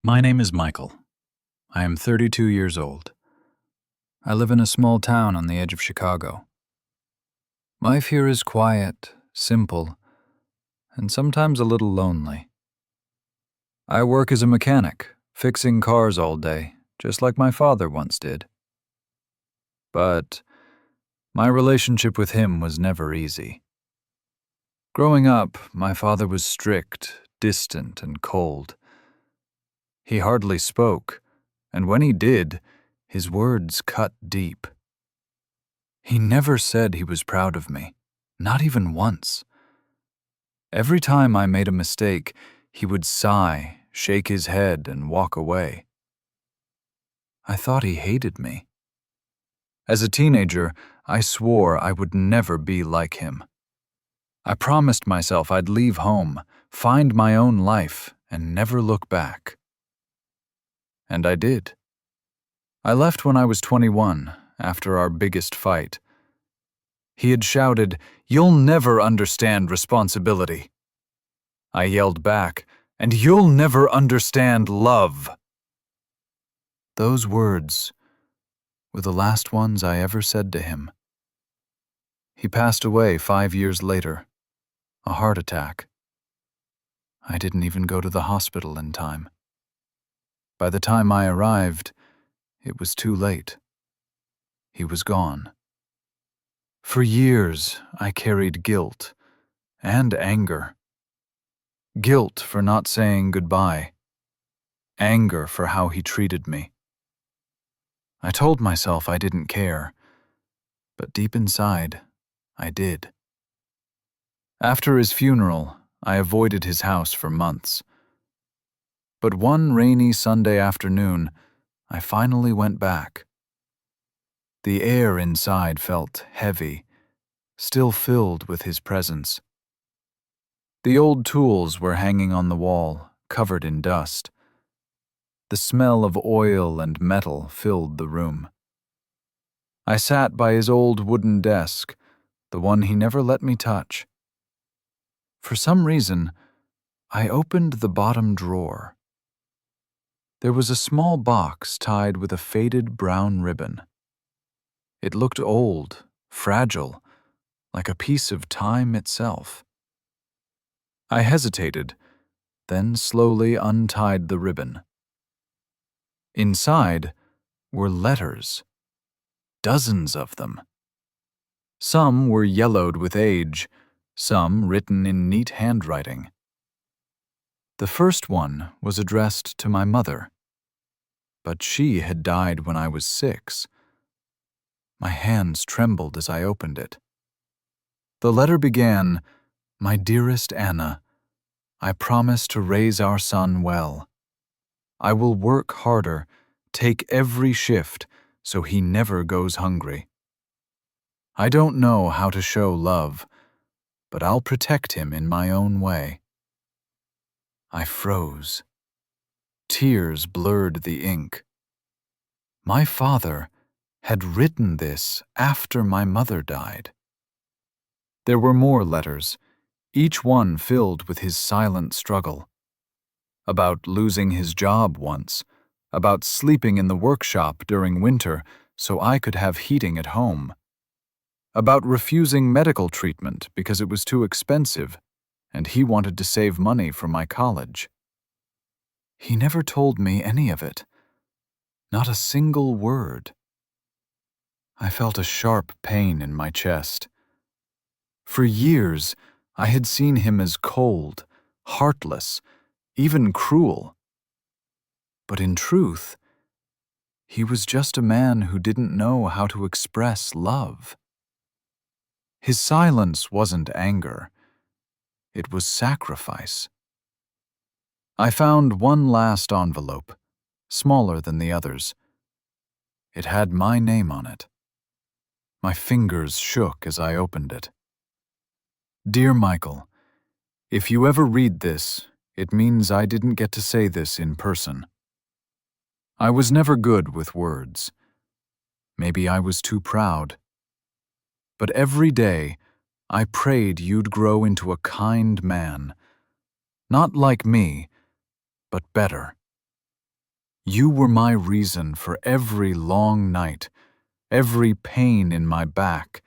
My name is Michael. I am 32 years old. I live in a small town on the edge of Chicago. Life here is quiet, simple, and sometimes a little lonely. I work as a mechanic, fixing cars all day, just like my father once did. But my relationship with him was never easy. Growing up, my father was strict, distant, and cold. He hardly spoke, and when he did, his words cut deep. He never said he was proud of me, not even once. Every time I made a mistake, he would sigh, shake his head, and walk away. I thought he hated me. As a teenager, I swore I would never be like him. I promised myself I'd leave home, find my own life, and never look back. And I did. I left when I was 21, after our biggest fight. He had shouted, "You'll never understand responsibility." I yelled back, "And you'll never understand love." Those words were the last ones I ever said to him. He passed away 5 years later, a heart attack. I didn't even go to the hospital in time. By the time I arrived, it was too late. He was gone. For years, I carried guilt and anger. Guilt for not saying goodbye. Anger for how he treated me. I told myself I didn't care, but deep inside, I did. After his funeral, I avoided his house for months. But one rainy Sunday afternoon, I finally went back. The air inside felt heavy, still filled with his presence. The old tools were hanging on the wall, covered in dust. The smell of oil and metal filled the room. I sat by his old wooden desk, the one he never let me touch. For some reason, I opened the bottom drawer. There was a small box tied with a faded brown ribbon. It looked old, fragile, like a piece of time itself. I hesitated, then slowly untied the ribbon. Inside were letters, dozens of them. Some were yellowed with age, some written in neat handwriting. The first one was addressed to my mother, but she had died when I was 6. My hands trembled as I opened it. The letter began, "My dearest Anna, I promise to raise our son well. I will work harder, take every shift, so he never goes hungry. I don't know how to show love, but I'll protect him in my own way." I froze. Tears blurred the ink. My father had written this after my mother died. There were more letters, each one filled with his silent struggle. About losing his job once, about sleeping in the workshop during winter so I could have heating at home, about refusing medical treatment because it was too expensive and he wanted to save money for my college. He never told me any of it, not a single word. I felt a sharp pain in my chest. For years, I had seen him as cold, heartless, even cruel. But in truth, he was just a man who didn't know how to express love. His silence wasn't anger. It was sacrifice. I found one last envelope, smaller than the others. It had my name on it. My fingers shook as I opened it. "Dear Michael, if you ever read this, it means I didn't get to say this in person. I was never good with words. Maybe I was too proud. But every day, I prayed you'd grow into a kind man. Not like me, but better. You were my reason for every long night, every pain in my back,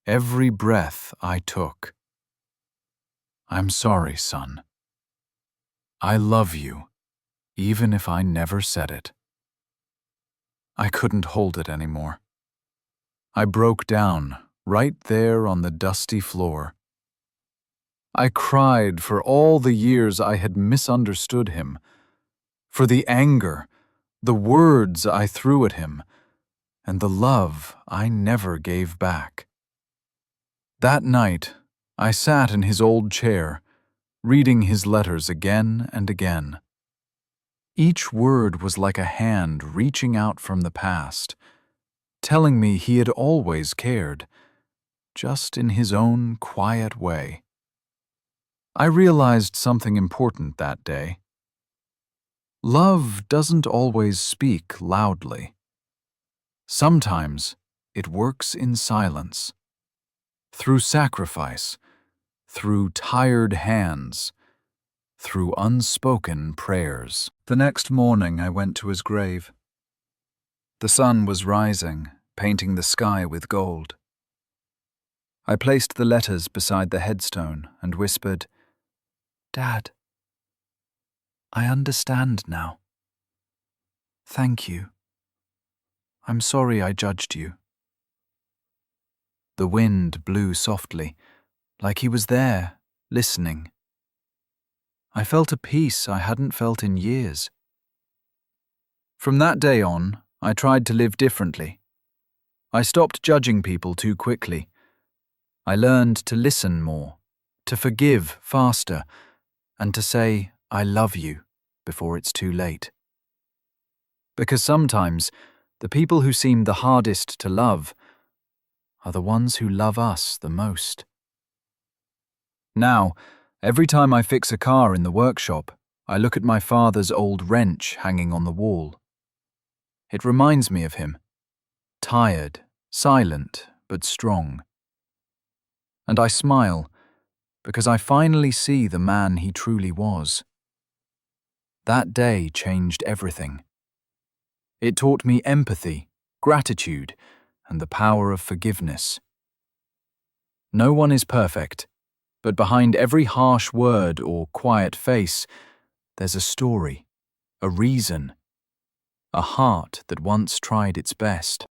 every breath I took. I'm sorry, son. I love you, even if I never said it. I couldn't hold it anymore. I broke down, right there on the dusty floor. I cried for all the years I had misunderstood him, for the anger, the words I threw at him, and the love I never gave back. That night, I sat in his old chair, reading his letters again and again. Each word was like a hand reaching out from the past, telling me he had always cared, just in his own quiet way. I realized something important that day. Love doesn't always speak loudly. Sometimes it works in silence, through sacrifice, through tired hands, through unspoken prayers. The next morning I went to his grave. The sun was rising, painting the sky with gold. I placed the letters beside the headstone and whispered, "Dad, I understand now. Thank you. I'm sorry I judged you." The wind blew softly, like he was there, listening. I felt a peace I hadn't felt in years. From that day on, I tried to live differently. I stopped judging people too quickly. I learned to listen more, to forgive faster, and to say, "I love you," before it's too late. Because sometimes, the people who seem the hardest to love are the ones who love us the most. Now, every time I fix a car in the workshop, I look at my father's old wrench hanging on the wall. It reminds me of him, tired, silent, but strong. And I smile, because I finally see the man he truly was. That day changed everything. It taught me empathy, gratitude, and the power of forgiveness. No one is perfect, but behind every harsh word or quiet face, there's a story, a reason, a heart that once tried its best.